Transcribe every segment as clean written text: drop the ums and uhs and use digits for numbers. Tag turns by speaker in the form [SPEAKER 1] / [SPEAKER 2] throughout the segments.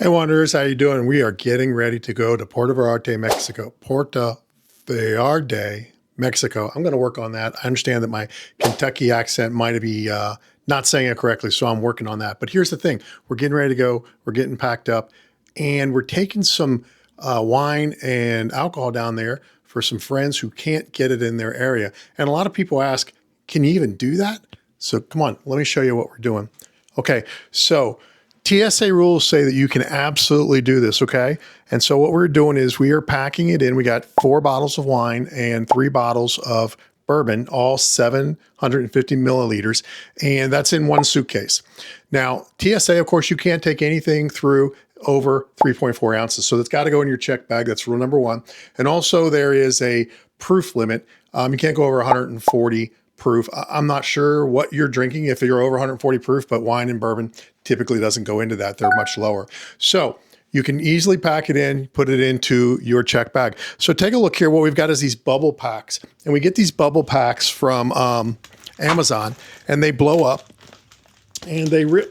[SPEAKER 1] Hey Wanderers, how you doing? We are getting ready to go to Puerto Verde, Mexico. Puerto Verde, Mexico. I'm going to work on that. I understand that my Kentucky accent might be not saying it correctly, so I'm working on that. But here's the thing. We're getting ready to go. We're getting packed up, and we're taking some wine and alcohol down there for some friends who can't get it in their area. And a lot of people ask, can you even do that? So come on, let me show you what we're doing. Okay, so TSA rules say that you can absolutely do this, okay? And so what we're doing is we are packing it in. We got 4 bottles of wine and 3 bottles of bourbon, all 750 milliliters, and that's in one suitcase. Now, TSA, of course, you can't take anything through over 3.4 ounces. So that's got to go in your check bag. That's rule number 1. And also there is a proof limit. You can't go over 140 proof. I'm not sure what you're drinking if you're over 140 proof, but wine and bourbon typically doesn't go into that. They're much lower. So you can easily pack it in, put it into your check bag. So take a look here. What we've got is these bubble packs, and we get these bubble packs from Amazon, and they blow up, and they real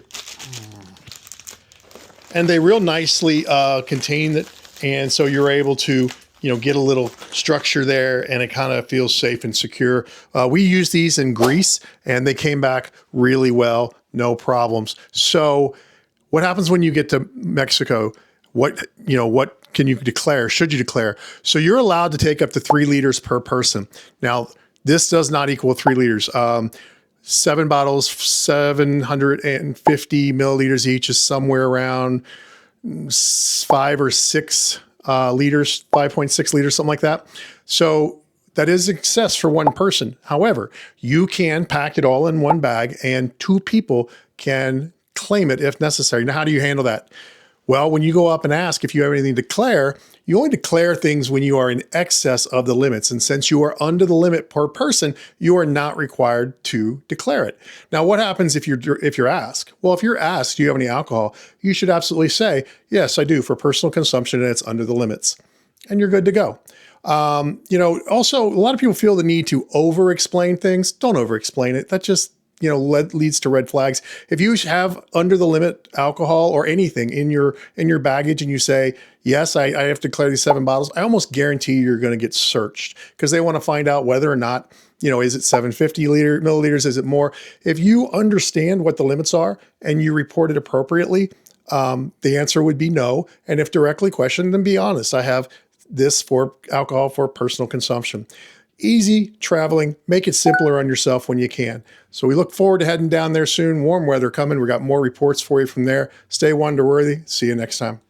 [SPEAKER 1] nicely contain it, and so you're able to get a little structure there, and it kind of feels safe and secure. We use these in Greece, and they came back really well, no problems. So what happens when you get to Mexico? What can you declare? Should you declare? So you're allowed to take up to 3 liters per person. Now, this does not equal 3 liters. 7 bottles, 750 milliliters each is somewhere around 5 or 6 liters, 5.6 liters, something like that. So that is excess for one person. However, you can pack it all in one bag and 2 people can claim it if necessary. Now, how do you handle that? Well, when you go up and ask if you have anything to declare, you only declare things when you are in excess of the limits. And since you are under the limit per person, you are not required to declare it. Now, what happens if you're asked? Well, if you're asked, do you have any alcohol? You should absolutely say, yes, I do for personal consumption and it's under the limits. And you're good to go. Also, a lot of people feel the need to over-explain things. Don't over-explain it. That just leads to red flags. If you have under the limit alcohol or anything in your baggage and you say, yes, I have to declare these 7 bottles, I almost guarantee you're going to get searched because they want to find out whether or not, is it 750 milliliters? Is it more? If you understand what the limits are and you report it appropriately, the answer would be no. And if directly questioned, then be honest. I have this for alcohol for personal consumption. Easy traveling, make it simpler on yourself when you can. So we look forward to heading down there soon. Warm weather coming. We got more reports for you from there. Stay wonder-worthy. See you next time.